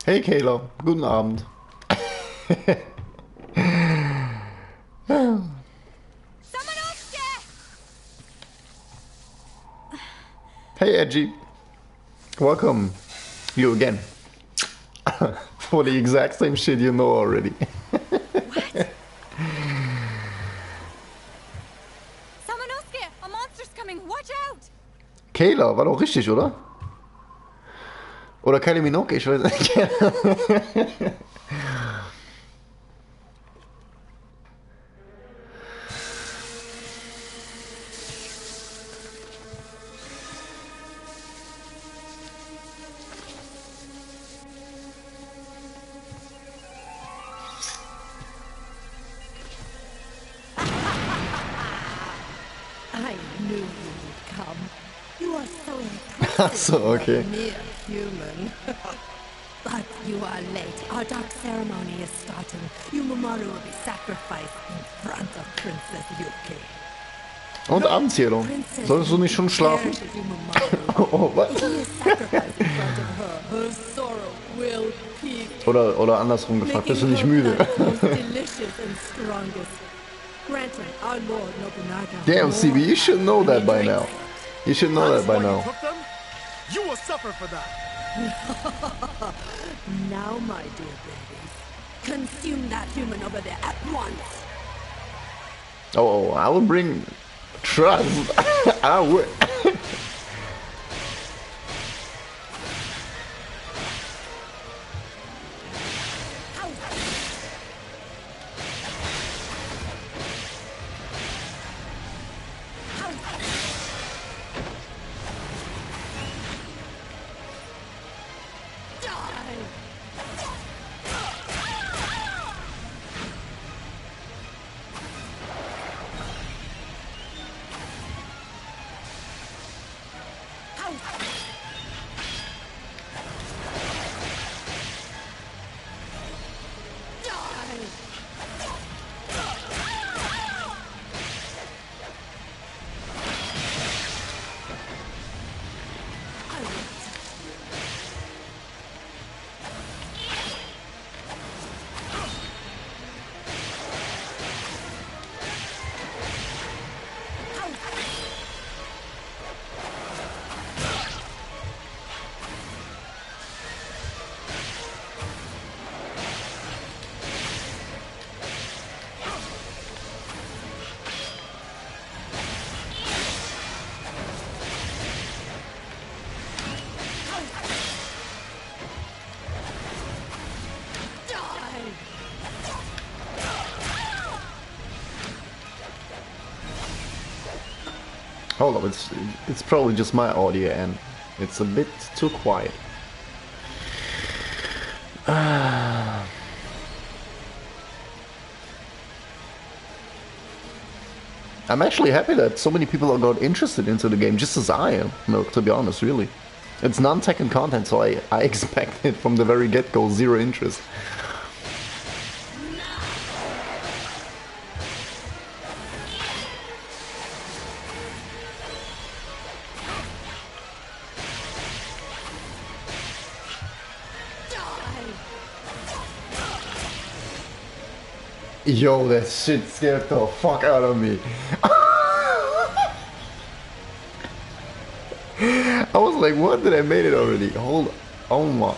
Hey Kayla, guten Abend. Hey Edgy, welcome you again. For the exact same shit you know already. What? Samanosuke, a monster's coming, watch out! Kayla, war doch richtig, oder? Oder Kylie Minogue, ich weiß nicht. I knew you would come. You are so impressive. Ach so, okay. You are mere human. But you are late. Our dark ceremony is starting. Yumamoru will be sacrificed in front of Princess Yuki. Und Abendsjährung. Solltest du nicht schon schlafen? Oh, was? Oder andersrum gefragt, bist du nicht müde? Damn, CB, you should know that by now. You should know that by now. You will suffer for that. Now, my dear baby, consume that human over there at once. Oh, I will bring trust. I would. Hold up, it's probably just my audio and it's a bit too quiet. I'm actually happy that so many people got interested into the game, just as I am, no, to be honest, really. It's non-Tekken content, so I expected from the very get-go zero interest. Yo, that shit scared the fuck out of me. I was like, what, did I made it already? Hold on. Oh my.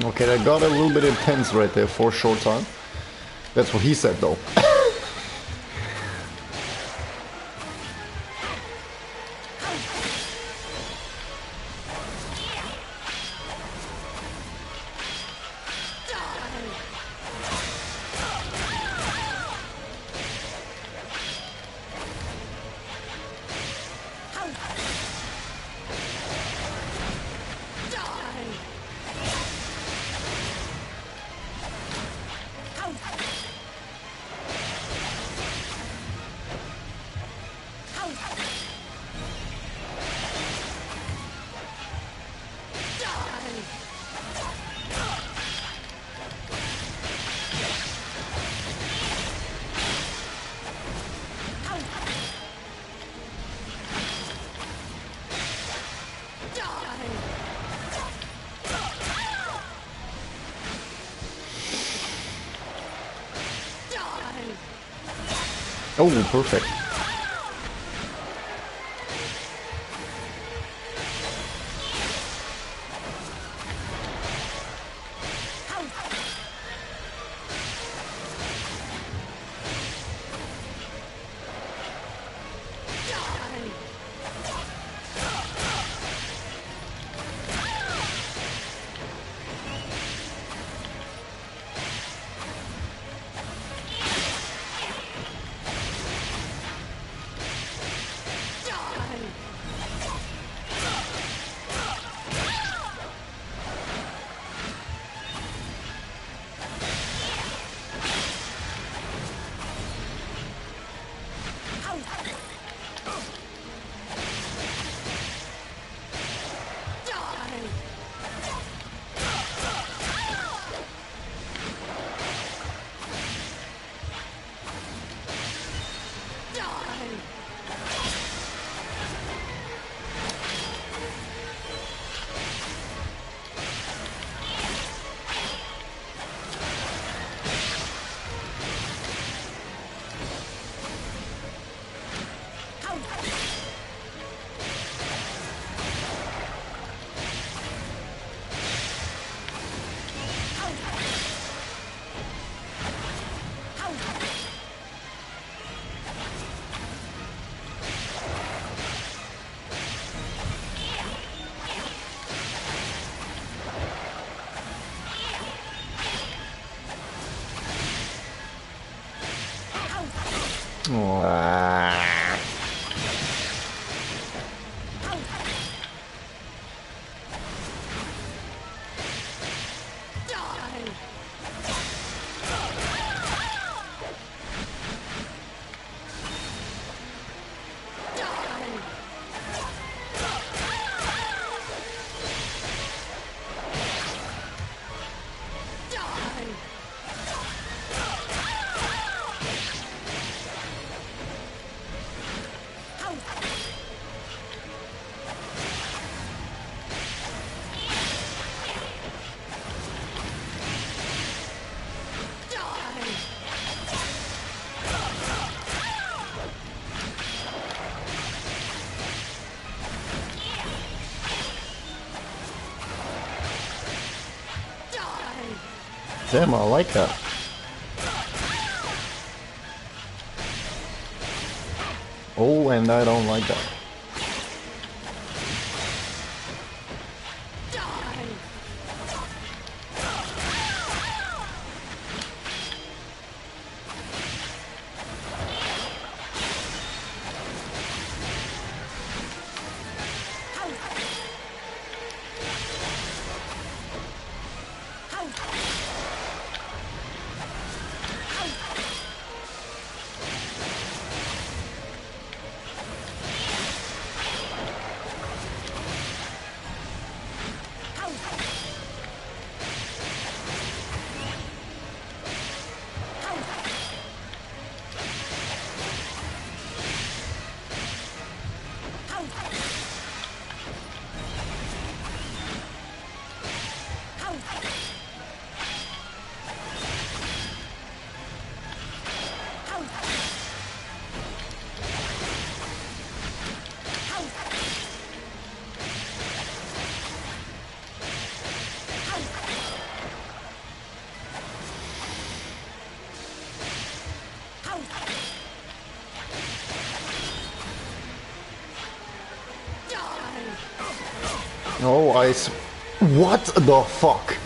Okay, that got a little bit intense right there for a short time. That's what he said though. Oh, perfect. Ah. Damn, I like that. Oh, and I don't like that. Oh, what the fuck?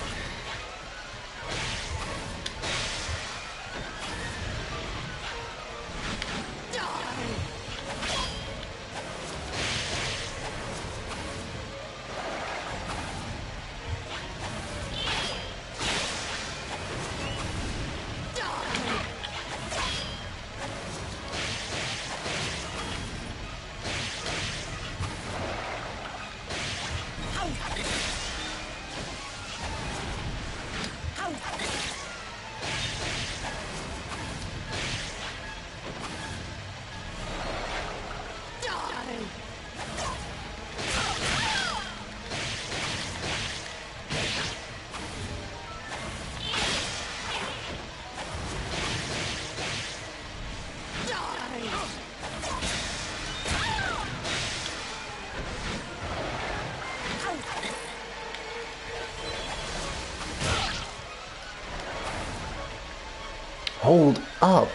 Hold up.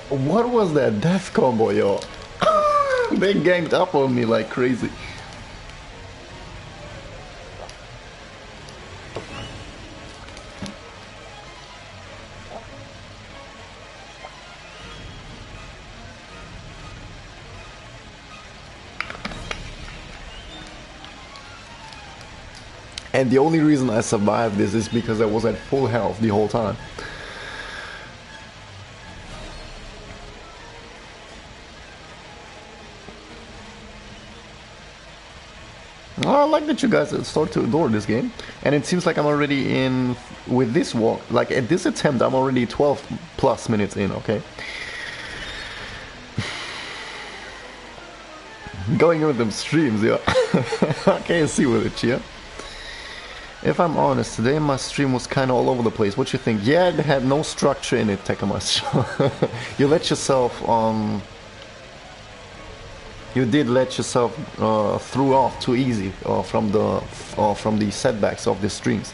What was that death combo, yo? They ganged up on me like crazy. And the only reason I survived this is because I was at full health the whole time. Well, I like that you guys start to adore this game. And it seems like I'm already in, with this walk, like at this attempt, I'm already 12 plus minutes in, okay? Going with them streams, yeah. I can't see with it, yeah. If I'm honest, today my stream was kind of all over the place. What you think? Yeah, it had no structure in it, Tekken. You let yourself, you did let yourself through off too easy from the setbacks of the streams.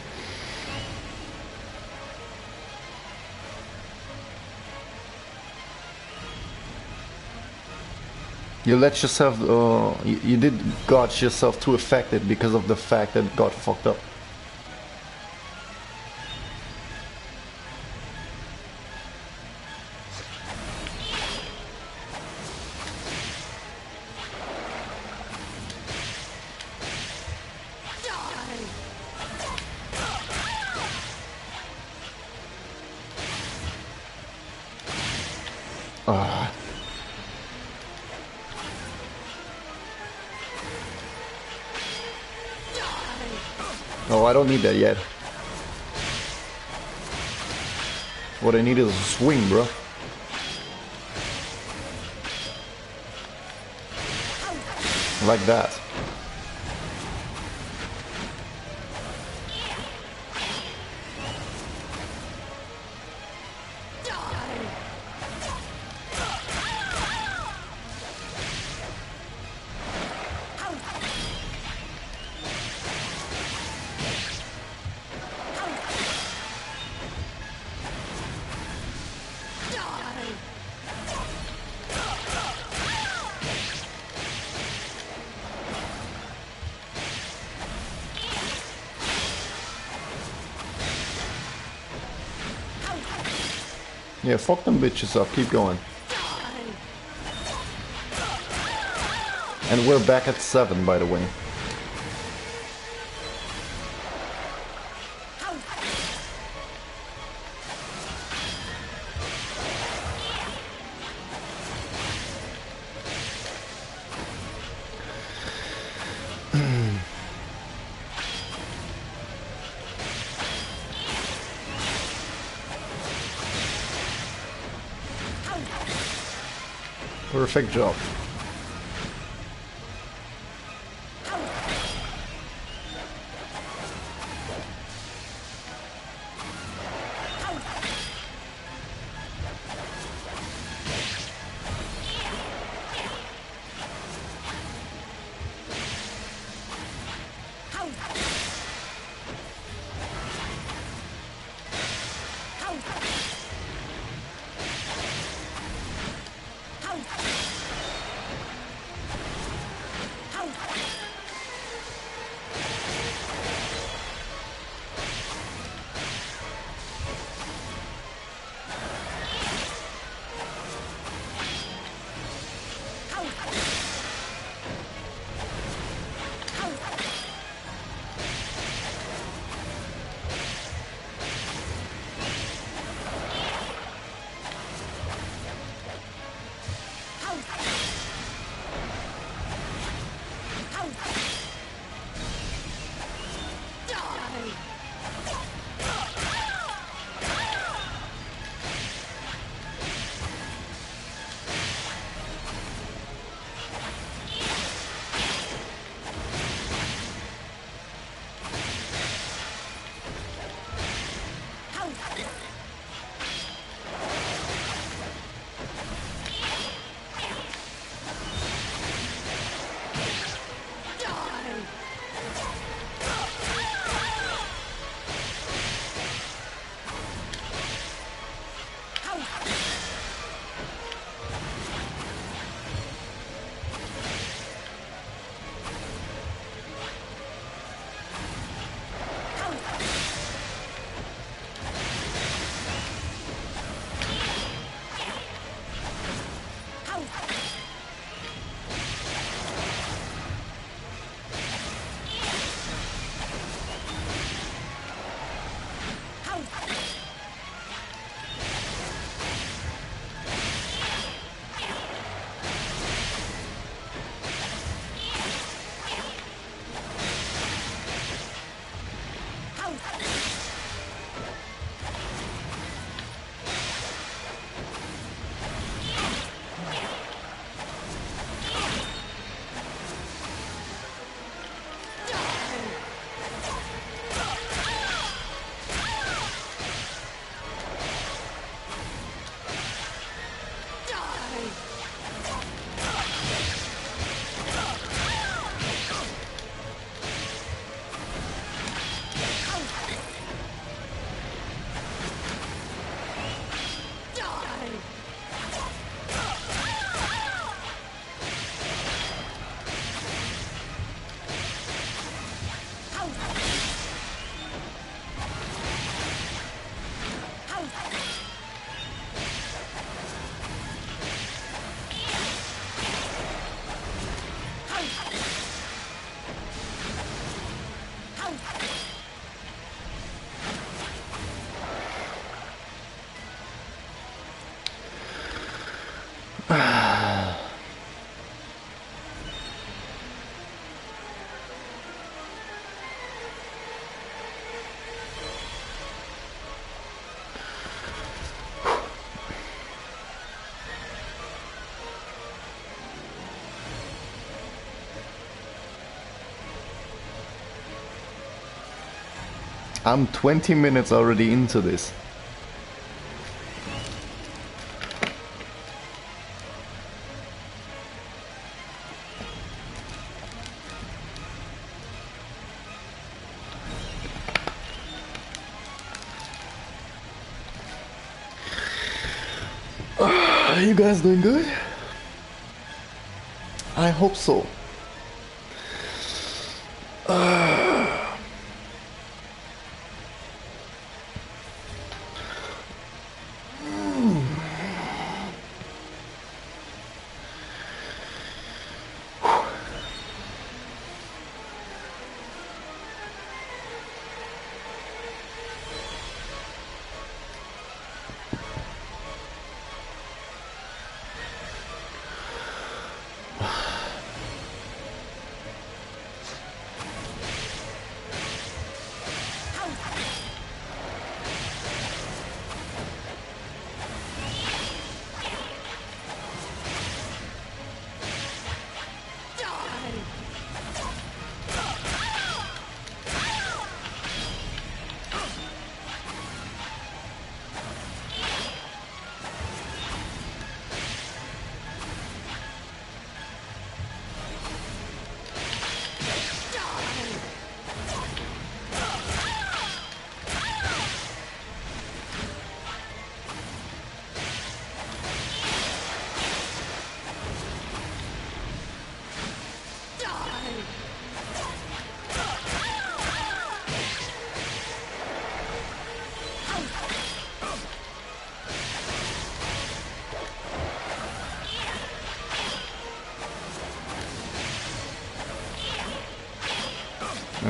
You let yourself, you did got yourself too affected because of the fact that it got fucked up. Oh, I don't need that yet. What I need is a swing, bro. Like that. Yeah, fuck them bitches up, keep going. And we're back at 7, by the way. Perfect job. I'm 20 minutes already into this. Are you guys doing good? I hope so.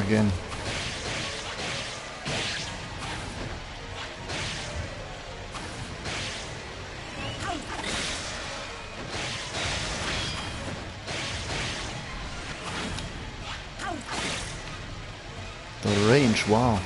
Again. The range, wow.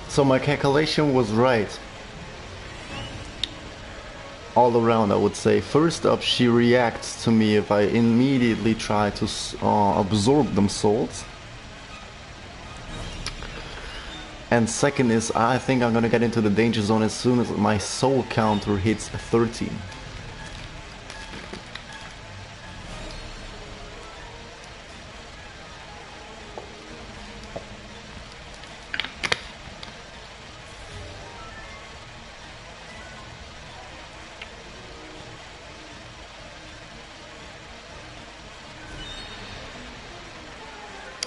So my calculation was right. All around, I would say. First up, she reacts to me if I immediately try to absorb them souls. And second is, I think I'm gonna get into the danger zone as soon as my soul counter hits 13.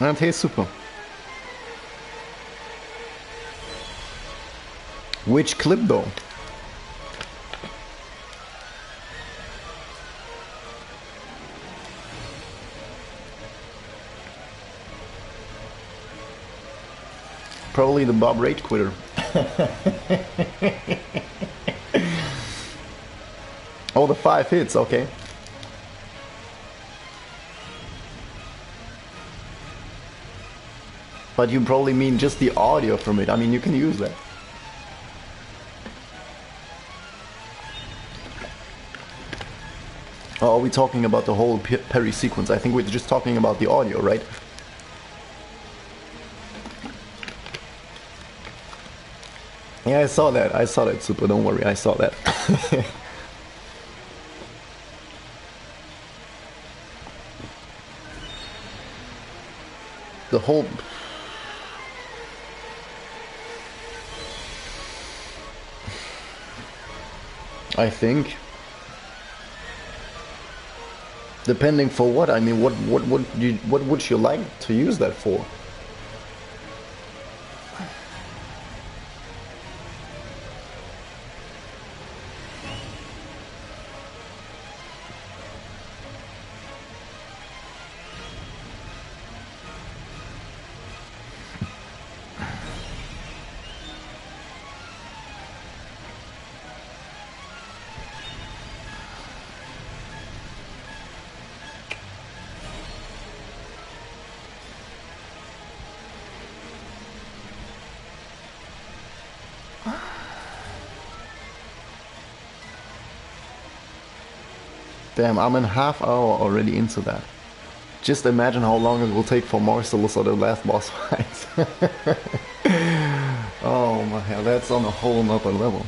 And hey, super. Which clip though? Probably the Bob Rage Quitter. Oh, the 5 hits, okay. But you probably mean just the audio from it. I mean, you can use that. Oh, are we talking about the whole parry sequence? I think we're just talking about the audio, right? Yeah, I saw that. I saw that, Super. Don't worry, I saw that. The whole... I think... Depending for what, I mean, what would you like to use that for? Damn, I'm in half hour already into that. Just imagine how long it will take for Marcellus or the last boss fight. Oh my hell, that's on a whole nother level.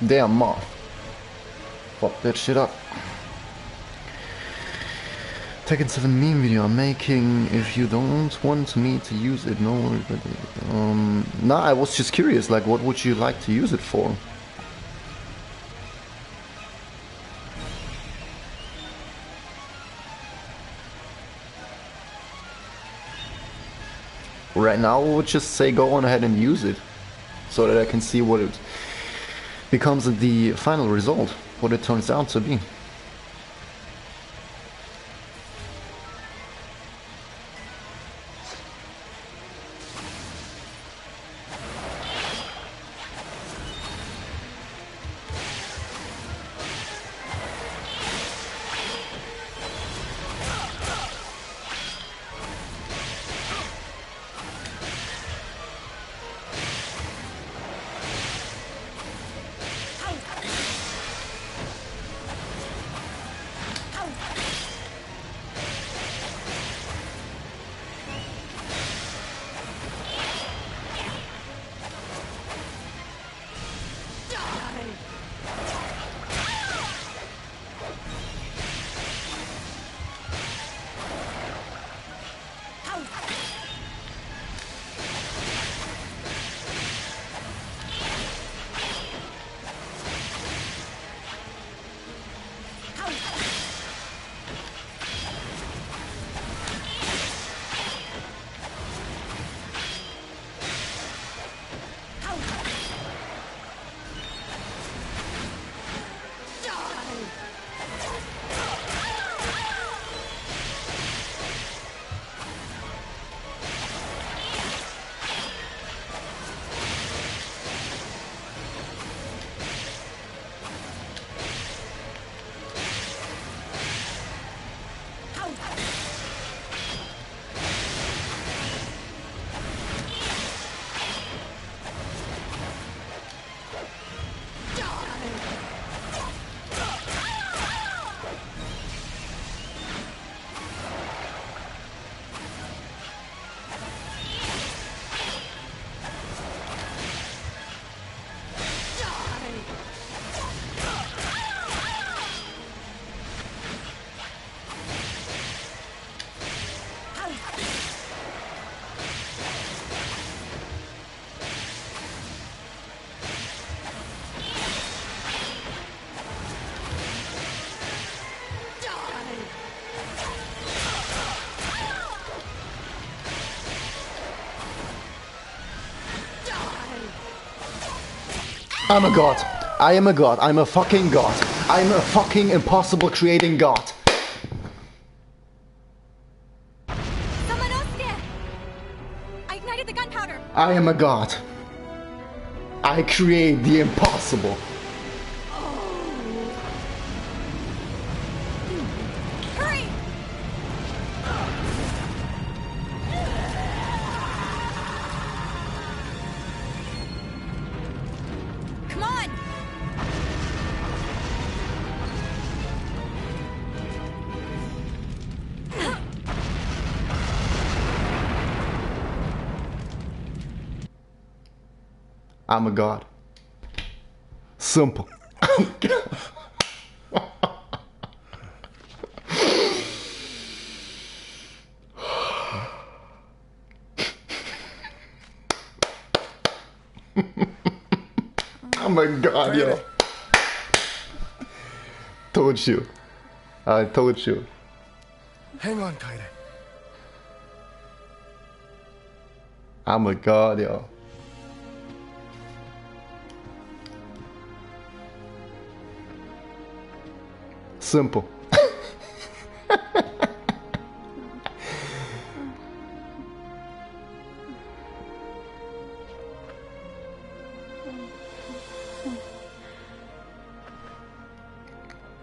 Damn moth. Fuck that shit up. Tekken 7 meme video I'm making. If you don't want me to use it, no worries. But nah, I was just curious. Like, what would you like to use it for? Right now, I would just say go on ahead and use it, so that I can see what it becomes the final result, what it turns out to be. I'm a god. I am a god. I'm a fucking god. I'm a fucking impossible creating god. Someone else there! I ignited the gunpowder! I am a god. I create the impossible. Hurry! Come on! I'm a god. Simple. I'm a god, yo. Told you. I told you. Hang on, Kaide. I'm a god, yo. Simple.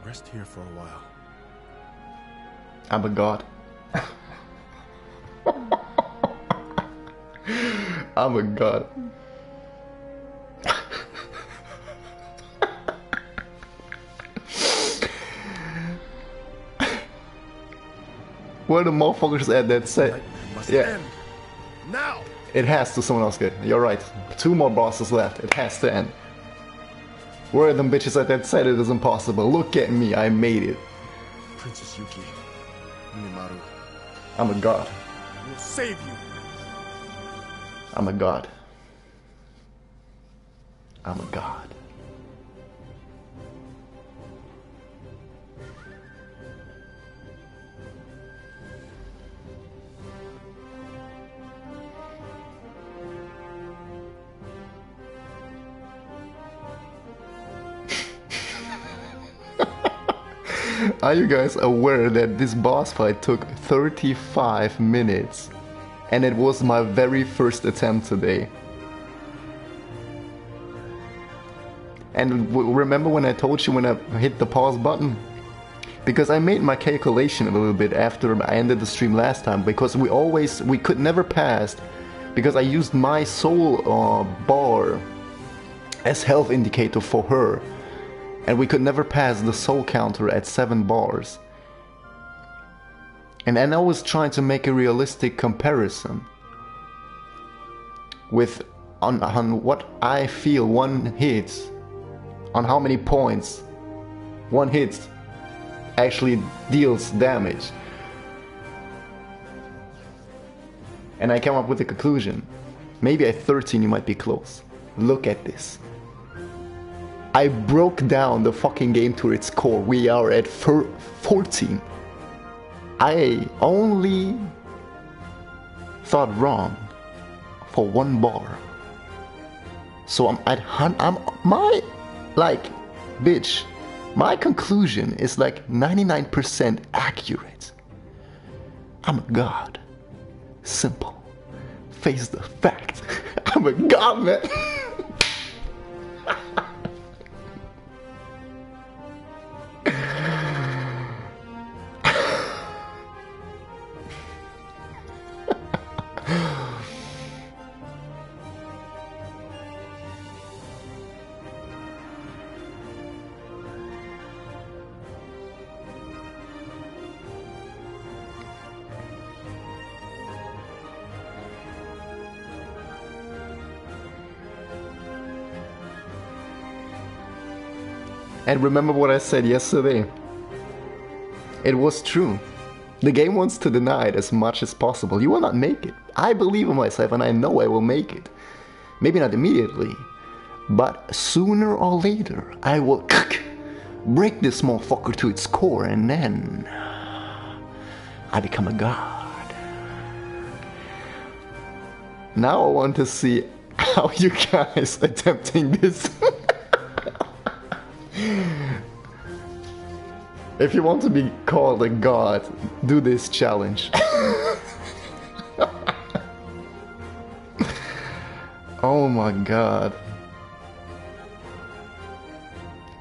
Rest here for a while. I'm a god. I'm a god. Where the motherfuckers at that set? Must Yeah. end. Now! It has to, someone else good. You're right. 2 more bosses left. It has to end. Where are them bitches at that set? It is impossible. Look at me. I made it. Princess Yuki, Mimaru, I'm a god. will save you. I'm a god. I'm a god. Are you guys aware that this boss fight took 35 minutes? And it was my very first attempt today. And remember when I told you when I hit the pause button? Because I made my calculation a little bit after I ended the stream last time, because we could never pass, because I used my soul bar as health indicator for her, and we could never pass the soul counter at 7 bars. And I was trying to make a realistic comparison with on what I feel one hit, on how many points one hit actually deals damage. And I came up with a conclusion. Maybe at 13 you might be close. Look at this. I broke down the fucking game to its core. We are at 14. I only thought wrong for 1 bar. So I'm at bitch, my conclusion is like 99% accurate. I'm a god. Simple. Face the fact. I'm a god, man. And remember what I said yesterday. It was true. The game wants to deny it as much as possible. You will not make it. I believe in myself and I know I will make it. Maybe not immediately, but sooner or later I will break this motherfucker to its core, and then I become a god. Now I want to see how you guys attempting this. If you want to be called a god, do this challenge. Oh my god.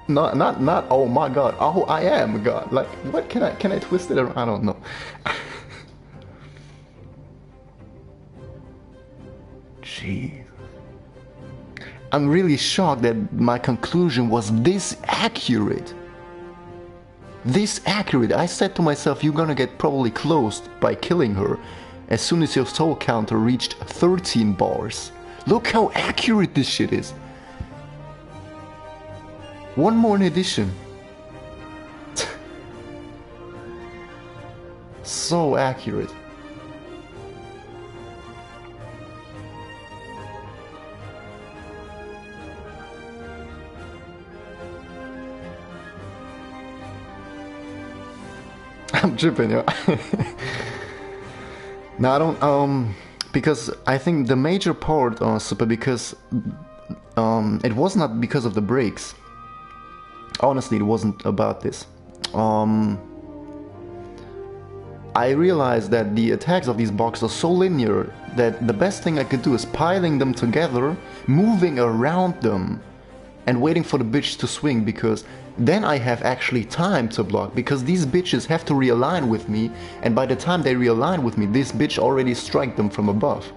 Not oh my god. Oh, I am a god. Like, what can I twist it around? I don't know. Jeez. I'm really shocked that my conclusion was this accurate. This accurate. I said to myself, you're gonna get probably closed by killing her as soon as your soul counter reached 13 bars. Look how accurate this shit is. One more in addition. So accurate. I'm tripping, yo. No, I don't, because I think the major part, Super, because, it was not because of the breaks. Honestly, it wasn't about this. I realized that the attacks of these boxes are so linear that the best thing I could do is piling them together, moving around them, and waiting for the bitch to swing, because then I have actually time to block, because these bitches have to realign with me, and by the time they realign with me, this bitch already strike them from above.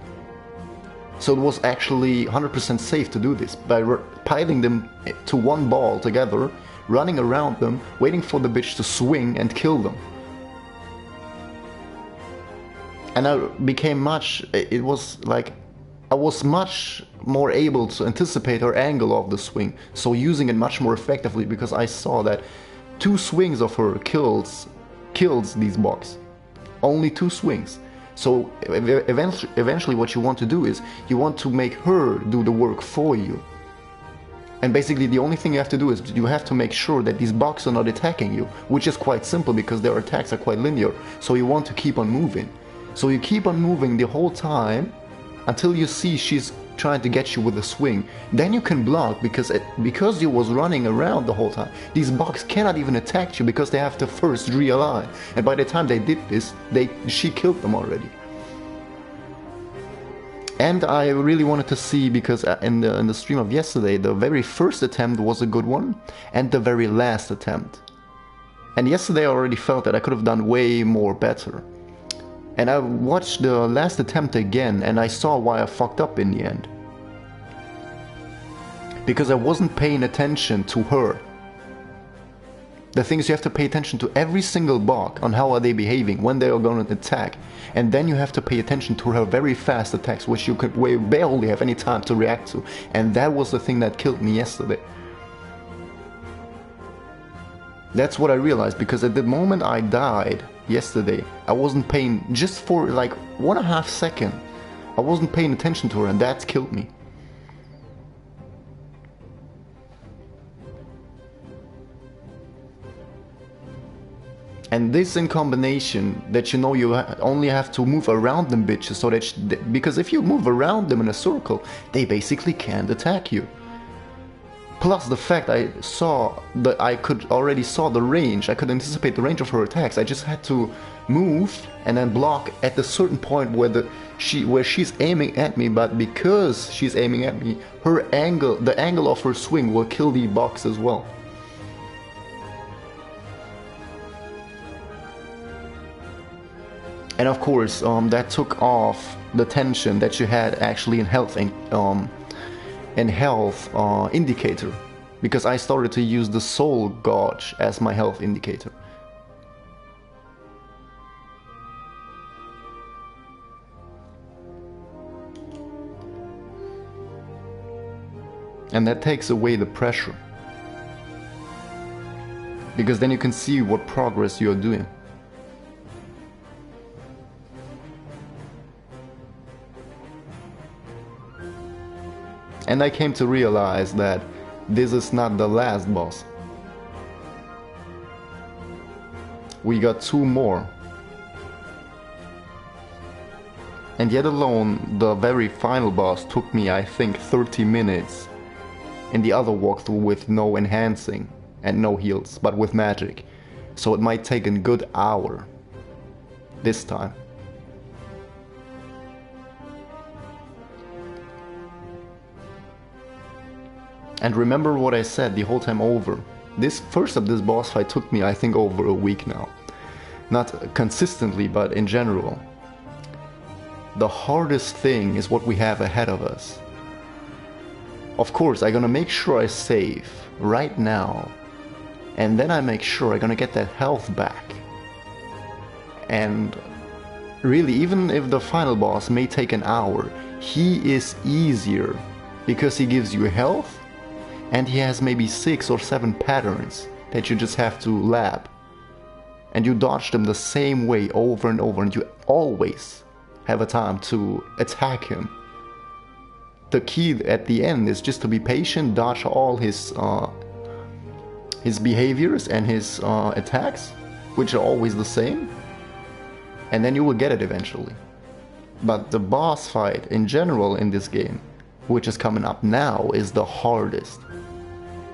So it was actually 100% safe to do this by piling them to one ball together, running around them, waiting for the bitch to swing and kill them. And I became it was like, I was much more able to anticipate her angle of the swing, so using it much more effectively, because I saw that 2 swings of her kills these bugs. Only 2 swings. So eventually what you want to do is, you want to make her do the work for you. And basically the only thing you have to do is, you have to make sure that these bugs are not attacking you, which is quite simple because their attacks are quite linear. So you want to keep on moving. So you keep on moving the whole time until you see she's trying to get you with a swing. Then you can block, because you was running around the whole time. These bugs cannot even attack you because they have to first realign. And by the time they did this, she killed them already. And I really wanted to see, because in the stream of yesterday, the very first attempt was a good one, and the very last attempt. And yesterday I already felt that I could have done way more better. And I watched the last attempt again, and I saw why I fucked up in the end. Because I wasn't paying attention to her. The thing is, you have to pay attention to every single bug, on how are they behaving, when they are going to attack. And then you have to pay attention to her very fast attacks, which you could barely have any time to react to. And that was the thing that killed me yesterday. That's what I realized, because at the moment I died yesterday, I wasn't paying, just for like 1.5 seconds, I wasn't paying attention to her, and that killed me. And this in combination, that you know you only have to move around them bitches, so that because if you move around them in a circle, they basically can't attack you. Plus the fact I could already saw the range, I could anticipate the range of her attacks. I just had to move and then block at a certain point where she's aiming at me, but because she's aiming at me, the angle of her swing will kill the box as well. And of course, that took off the tension that you had actually in health indicator, because I started to use the soul gauge as my health indicator. And that takes away the pressure, because then you can see what progress you're doing. And I came to realize that this is not the last boss. We got 2 more. And yet alone, the very final boss took me, I think, 30 minutes. In the other walkthrough with no enhancing and no heals, but with magic. So it might take a good hour this time. And remember what I said the whole time over. This boss fight took me, I think, over a week now. Not consistently, but in general. The hardest thing is what we have ahead of us. Of course, I'm gonna make sure I save right now. And then I make sure I'm gonna get that health back. And really, even if the final boss may take an hour, he is easier because he gives you health. And he has maybe 6 or 7 patterns that you just have to lab. And you dodge them the same way over and over, and you always have a time to attack him. The key at the end is just to be patient, dodge all his behaviors and his attacks, which are always the same, and then you will get it eventually. But the boss fight in general in this game, which is coming up now, is the hardest.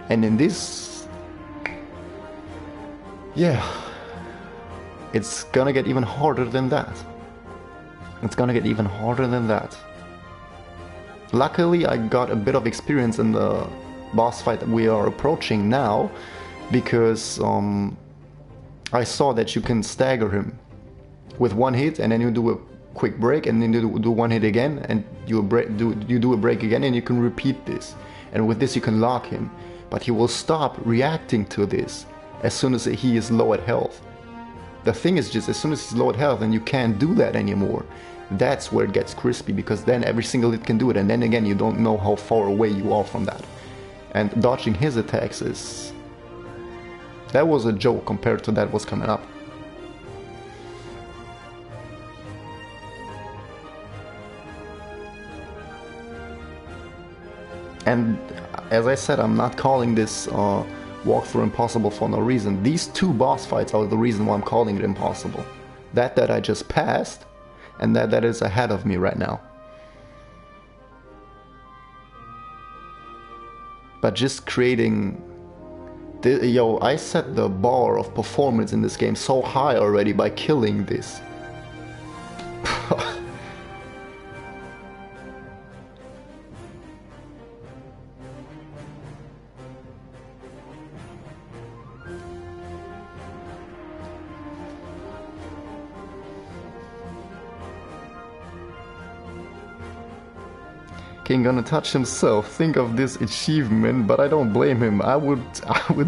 And in this, yeah, it's gonna get even harder than that. It's gonna get even harder than that. Luckily, I got a bit of experience in the boss fight that we are approaching now, because I saw that you can stagger him with 1 hit, and then you do quick break, and then you do one hit again, and you do a break again, and you can repeat this. And with this you can lock him, but he will stop reacting to this as soon as he is low at health. The thing is just as soon as he's low at health and you can't do that anymore, that's where it gets crispy, because then every single hit can do it, and then again you don't know how far away you are from that. And dodging his attacks is... that was a joke compared to that was coming up. And as I said, I'm not calling this walkthrough impossible for no reason. These two boss fights are the reason why I'm calling it impossible. That I just passed, and that is ahead of me right now. But just creating... yo, I set the bar of performance in this game so high already by killing this. King gonna touch himself. Think of this achievement, but I don't blame him. I would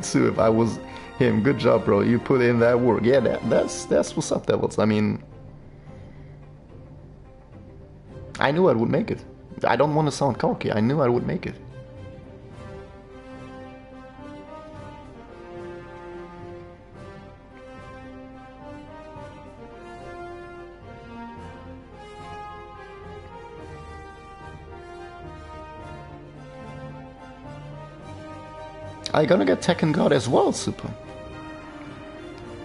too if I was him. Good job, bro. You put in that work. Yeah, that's what's up, Devils. I mean, I knew I would make it. I don't want to sound cocky. I knew I would make it. I gonna get Tekken God as well, Super.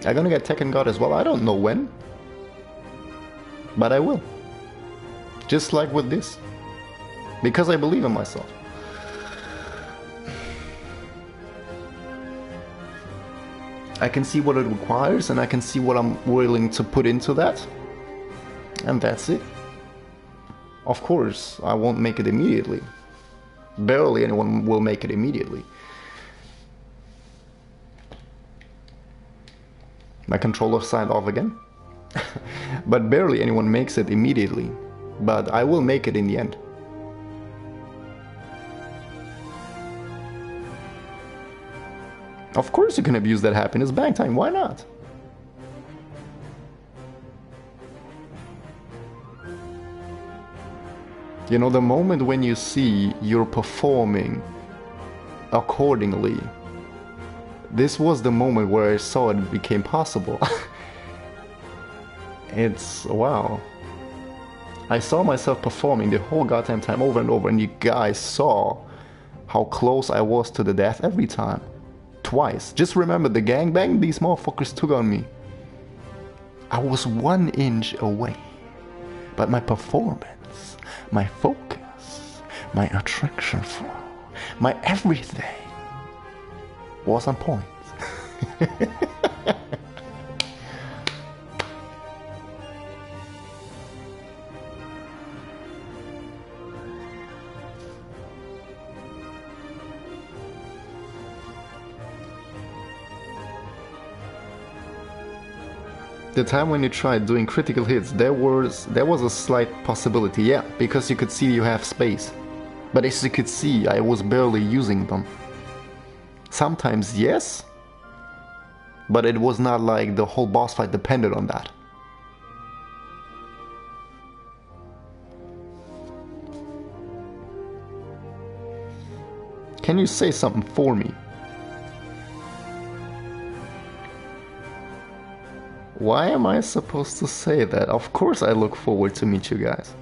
I gonna get Tekken God as well. I don't know when, but I will. Just like with this, because I believe in myself. I can see what it requires, and I can see what I'm willing to put into that, and that's it. Of course, I won't make it immediately. Barely anyone will make it immediately. My controller signed off again. But barely anyone makes it immediately. But I will make it in the end. Of course you can abuse that happiness. Bang time, why not? You know, the moment when you see you're performing accordingly, this was the moment where I saw it became possible. It's... wow. I saw myself performing the whole goddamn time over and over, and you guys saw how close I was to the death every time. Twice. Just remember the gangbang these motherfuckers took on me. I was 1 inch away. But my performance, my focus, my attraction flow, my everything was on point. The time when you tried doing critical hits, there was a slight possibility, yeah, because you could see you have space. But as you could see, I was barely using them. Sometimes yes, but it was not like the whole boss fight depended on that. Can you say something for me? Why am I supposed to say that? Of course I look forward to meet you guys.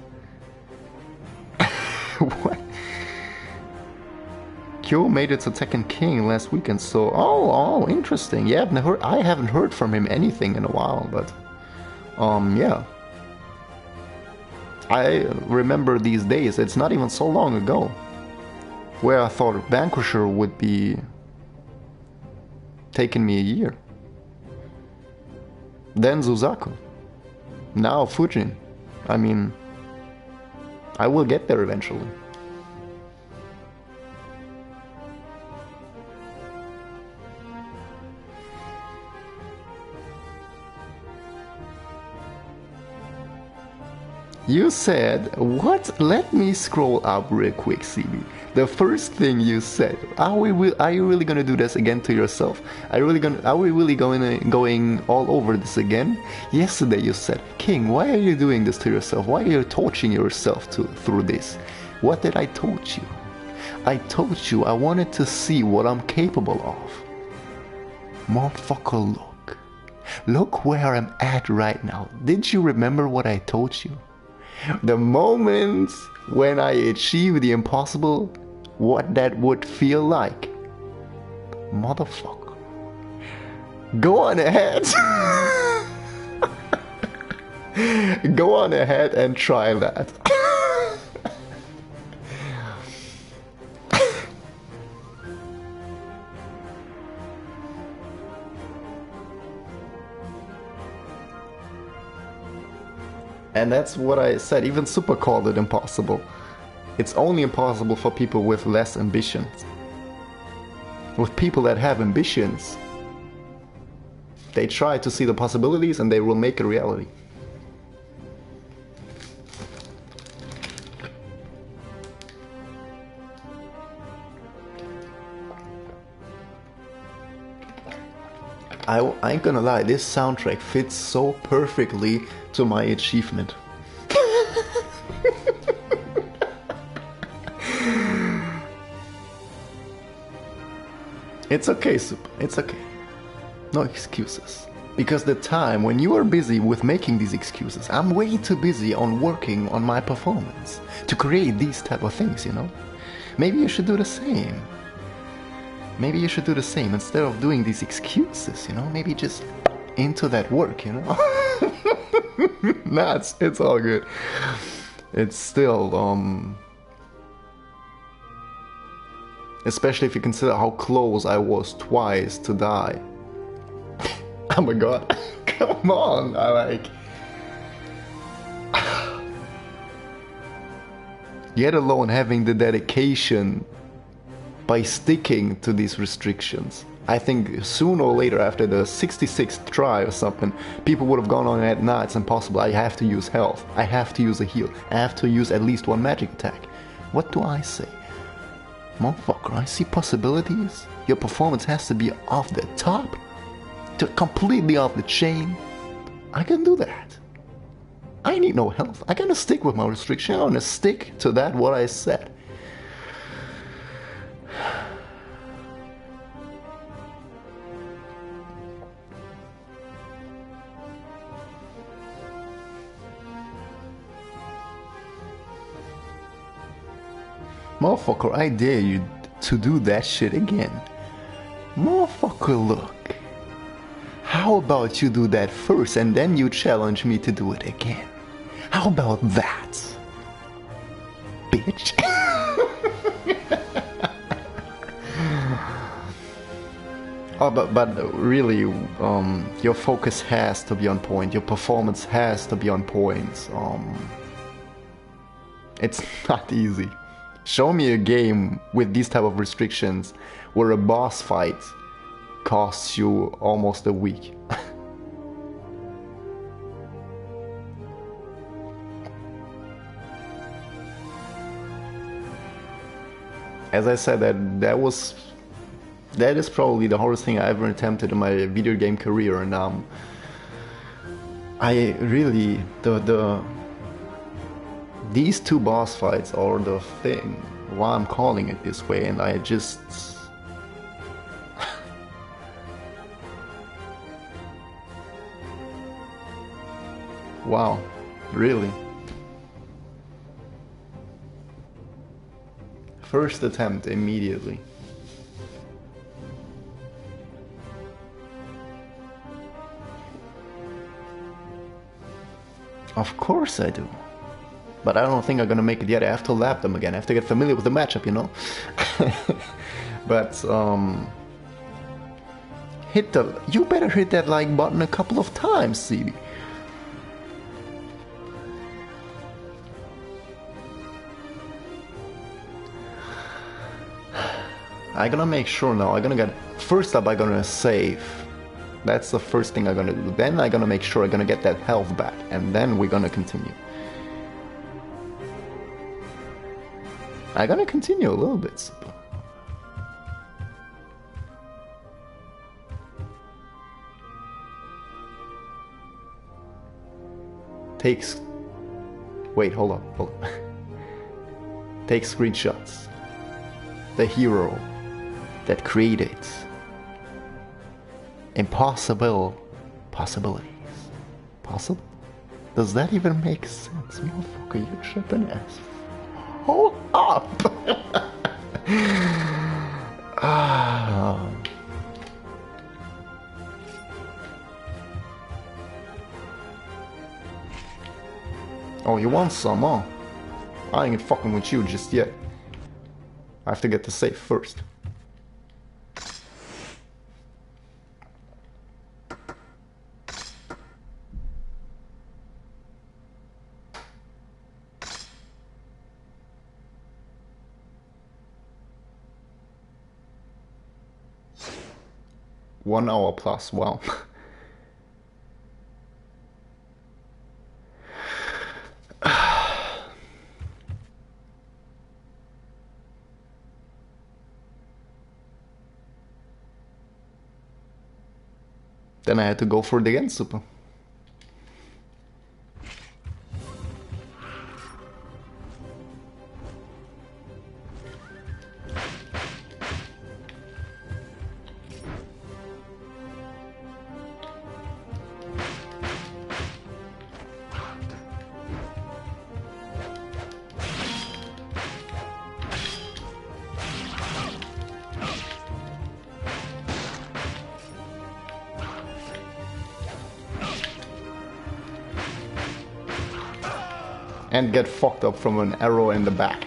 What? Kyo made it to Tekken King last weekend, so oh, interesting. Yeah, I haven't heard from him anything in a while, but yeah. I remember these days, it's not even so long ago, where I thought Vanquisher would be taking me a year. Then Zuzaku. Now Fujin. I mean, I will get there eventually. You said, what? Let me scroll up real quick, CB. The first thing you said, are you really gonna do this again to yourself? Are we really going all over this again? Yesterday you said, King, why are you doing this to yourself? Why are you torturing yourself through this? What did I told you? I told you I wanted to see what I'm capable of. Motherfucker, look. Look where I'm at right now. Did you remember what I told you? The moments when I achieve the impossible, what that would feel like. Motherfucker. Go on ahead. Go on ahead and try that. And that's what I said, even Super called it impossible. It's only impossible for people with less ambitions. With people that have ambitions, they try to see the possibilities and they will make a reality. I ain't gonna lie, this soundtrack fits so perfectly to my achievement. It's okay, Super. It's okay. No excuses. Because the time when you are busy with making these excuses, I'm way too busy on working on my performance to create these type of things, you know? Maybe you should do the same. Maybe you should do the same instead of doing these excuses, you know? Maybe just into that work, you know? Nah, it's all good. It's still, especially if you consider how close I was twice to die. Oh my god, come on, I like... Yet alone having the dedication by sticking to these restrictions. I think sooner or later, after the 66th try or something, people would have gone on and nah, it's impossible, I have to use health, I have to use a heal, I have to use at least one magic attack. What do I say? Motherfucker, I see possibilities. Your performance has to be off the top, to completely off the chain. I can do that. I need no health. I gotta stick with my restriction. I'm gonna stick to that what I said. Motherfucker, I dare you to do that shit again. Motherfucker, look. How about you do that first and then you challenge me to do it again? How about that? Bitch. Oh, but really, your focus has to be on point. Your performance has to be on point. It's not easy. Show me a game with these type of restrictions where a boss fight costs you almost a week. As I said, that is probably the hardest thing I ever attempted in my video game career, and I really these two boss fights are the thing why I'm calling it this way, and I just wow, really. First attempt immediately. Of course I do. But I don't think I'm gonna make it yet. I have to lap them again. I have to get familiar with the matchup, you know? But, you better hit that like button a couple of times, CB. I'm gonna make sure now. First up, I'm gonna save. That's the first thing I'm gonna do. Then I'm gonna make sure I'm gonna get that health back. And then we're gonna continue. I'm gonna continue a little bit, Super. Takes... Wait, hold up, hold up. Take screenshots. The hero that created impossible possibilities. Possible? Does that even make sense? Motherfucker, you tripping ass. Hold up! Ah. Oh, you want some, huh? I ain't fucking with you just yet. I have to get the safe first. One hour plus, wow. Then I had to go for it again, Super. And get fucked up from an arrow in the back.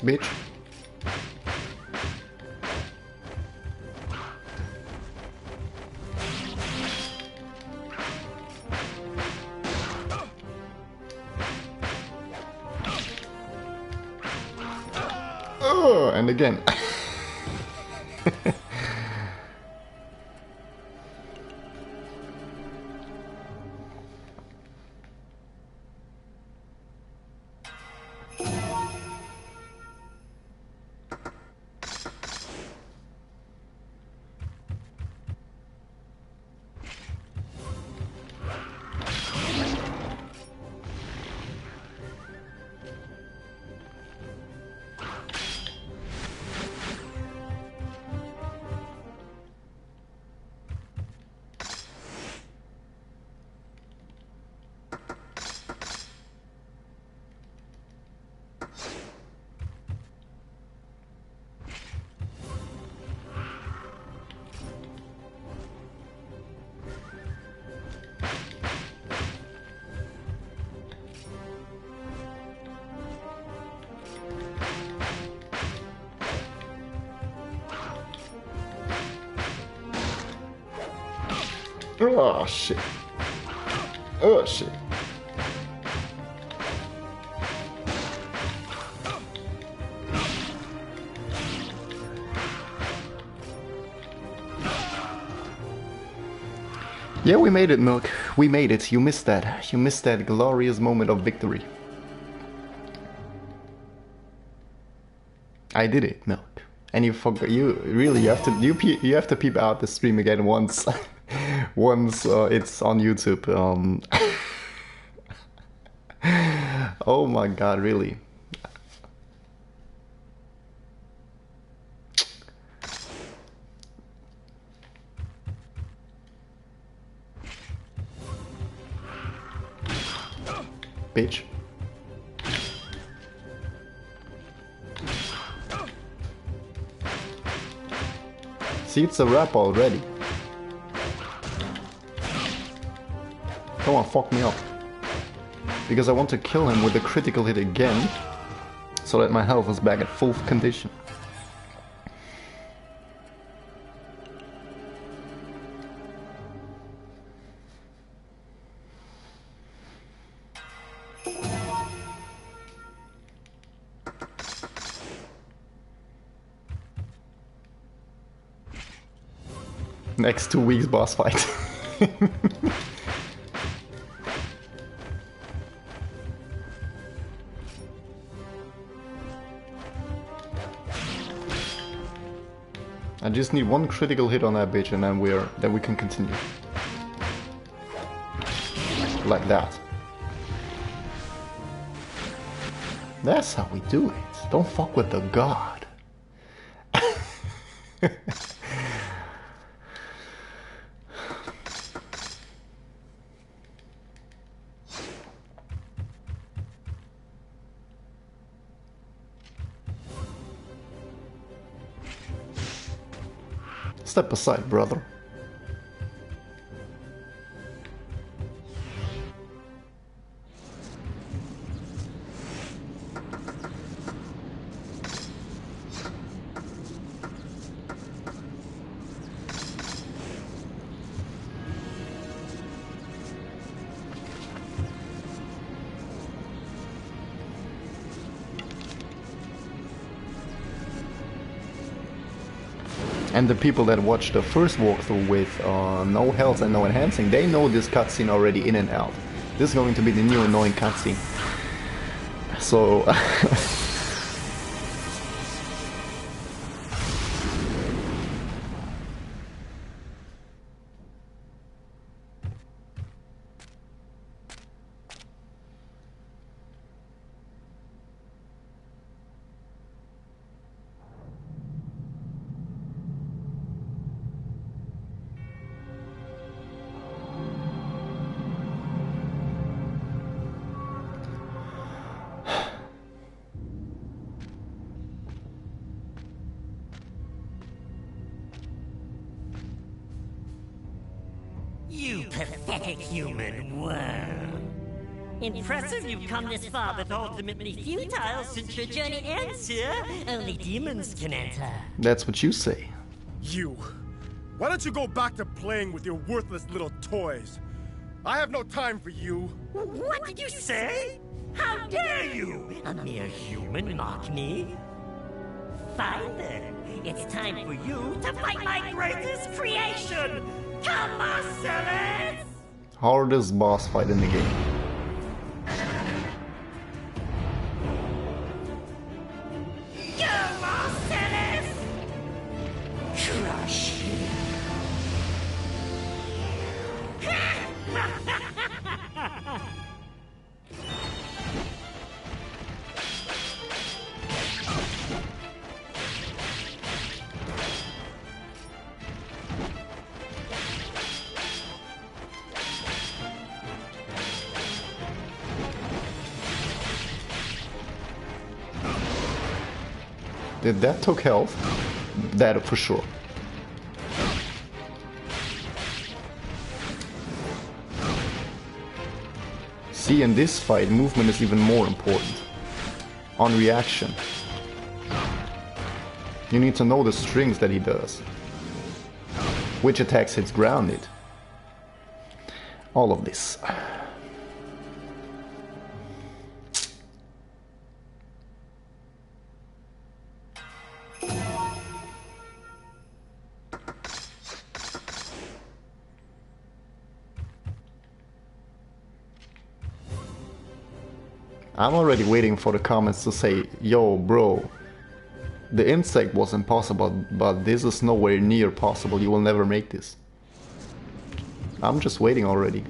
Bitch. And again. Oh shit. Oh shit. Yeah, we made it, Milk. We made it. You missed that. You missed that glorious moment of victory. I did it, Milk. And you forgot. You really you have to you have to peep out the stream again once once it's on YouTube. Oh my God, really. Bitch. See, it's a wrap already. Come on, fuck me up. Because I want to kill him with a critical hit again, so that my health is back at full condition. Next 2 weeks boss fight. I just need one critical hit on that bitch and then we can continue. Like that. That's how we do it. Don't fuck with the god. Step aside, brother. And the people that watched the first walkthrough with no health and no enhancing, they know this cutscene already in and out. This is going to be the new annoying cutscene. So... You pathetic human worm. Impressive you've come this far, but ultimately futile since your journey ends here. Only demons can enter. That's what you say. You. Why don't you go back to playing with your worthless little toys? I have no time for you. What did you say? How dare you? A mere human mock me? Fine then. It's time for you to fight my greatest creation! Come, Marcellus! Hardest boss fight in the game. Go, Marcellus! Crush him. That took health. That for sure. See, in this fight, movement is even more important. On reaction. You need to know the strings that he does. Which attacks hits grounded. All of this. I'm already waiting for the comments to say, yo bro, the insect was impossible, but this is nowhere near possible, you will never make this. I'm just waiting already.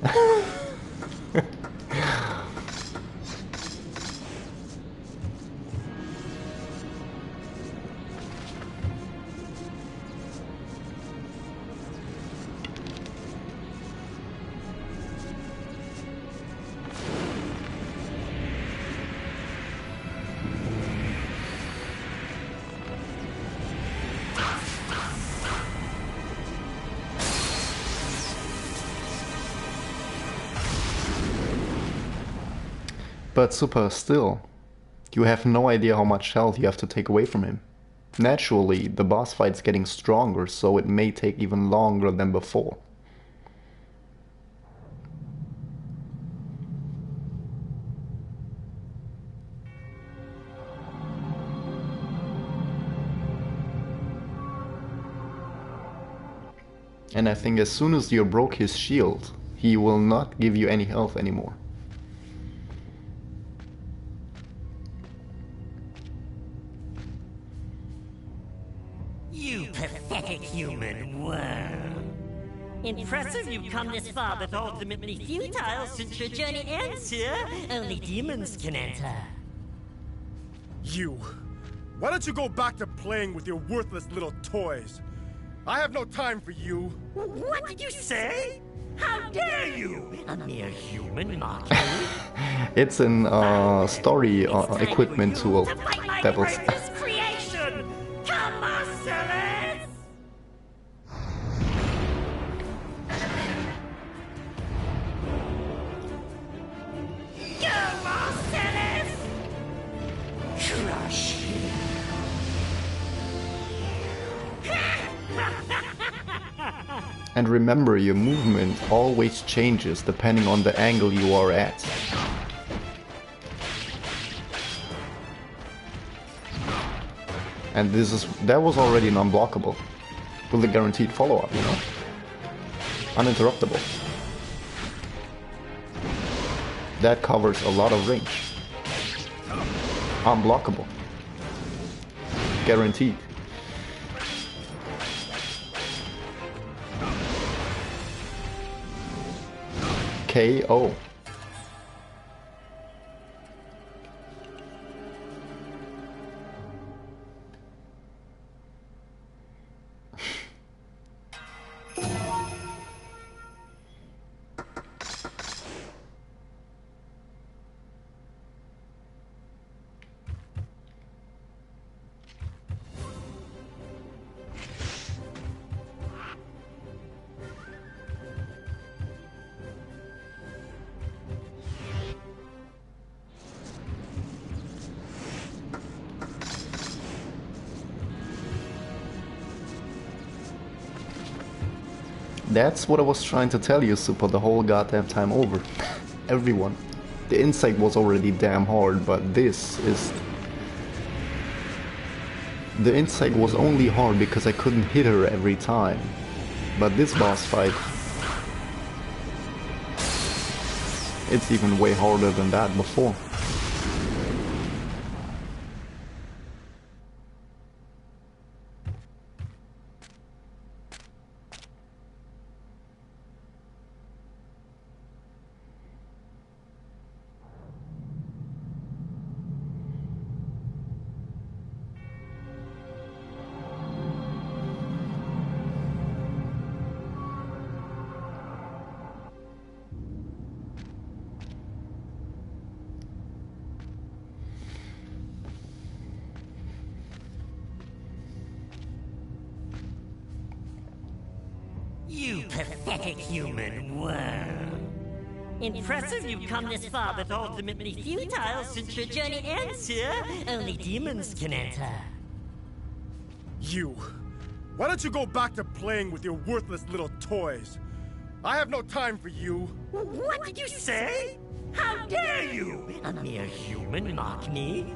But Super, still, you have no idea how much health you have to take away from him. Naturally, the boss fight's getting stronger, so it may take even longer than before. And I think as soon as you broke his shield, he will not give you any health anymore. You pathetic human worm. Impressive you've come this far, but ultimately futile since your journey ends here. Only demons can enter. You. Why don't you go back to playing with your worthless little toys? I have no time for you. What did you say? How dare you? A mere human mock me? It's an story equipment tool. Devils. Creation! Come on, Celes! Come on, Celes! Crush him! And remember, your movement always changes depending on the angle you are at. And that was already an unblockable. With a guaranteed follow-up, you know? Uninterruptible. That covers a lot of range. Unblockable. Guaranteed. KO. That's what I was trying to tell you, Super, the whole goddamn time over. Everyone. The insect was already damn hard, but this is... The insect was only hard because I couldn't hit her every time. But this boss fight... It's even way harder than that before. You pathetic human worm. Impressive you've come this far, but ultimately futile since your journey ends here. Only demons can enter. You. Why don't you go back to playing with your worthless little toys? I have no time for you. What did you say? How dare you? A mere human mock me?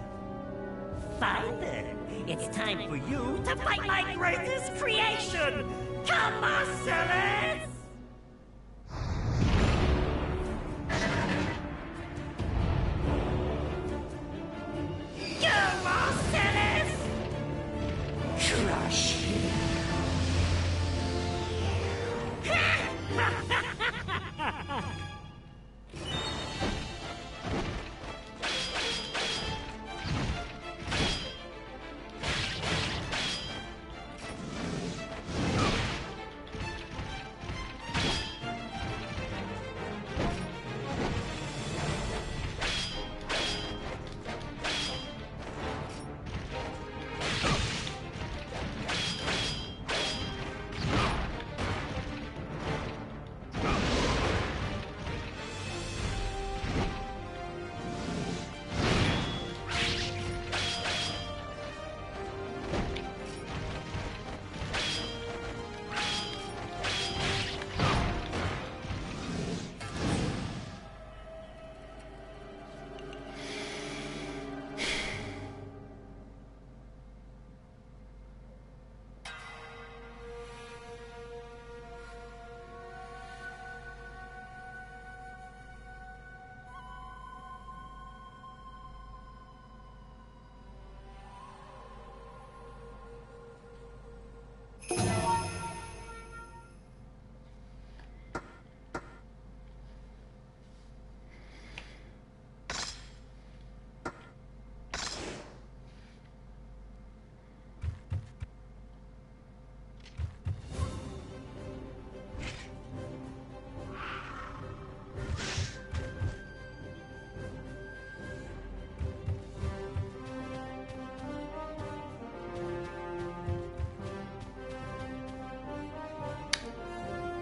Fine then. It's time for you to fight my greatest creation! Come on, Celes! Come on, Celes! Crush him!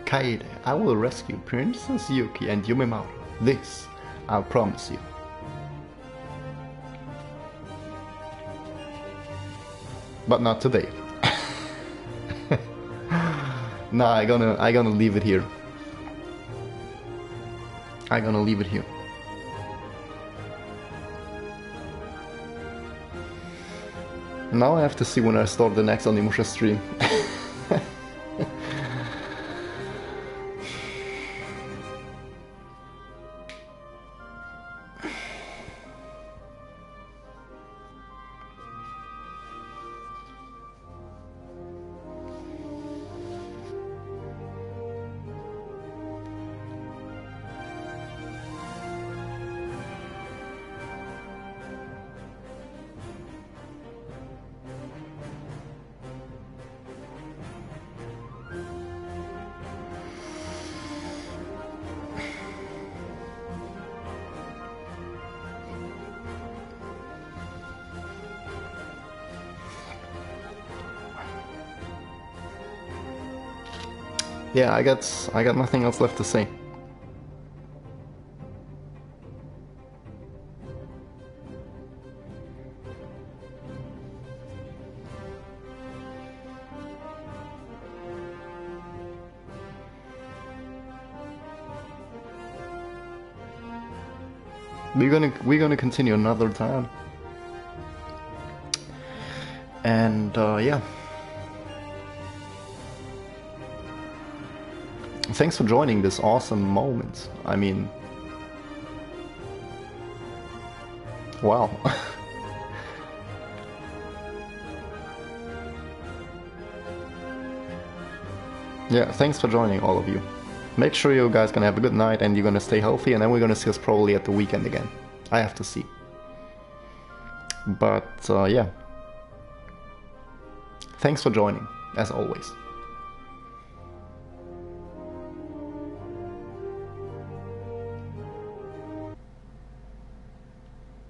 Kaede, I will rescue Princess Yuki and Yumimaru. This, I'll promise you. But not today. Nah, I gonna leave it here. I gonna leave it here. Now I have to see when I start the next Onimusha stream. Yeah, I got nothing else left to say. We're gonna continue another time. And yeah. Thanks for joining this awesome moment. I mean, wow. Yeah, thanks for joining, all of you. Make sure you guys gonna have a good night and you're gonna stay healthy, and then we're gonna see us probably at the weekend again. I have to see. But yeah. Thanks for joining, as always.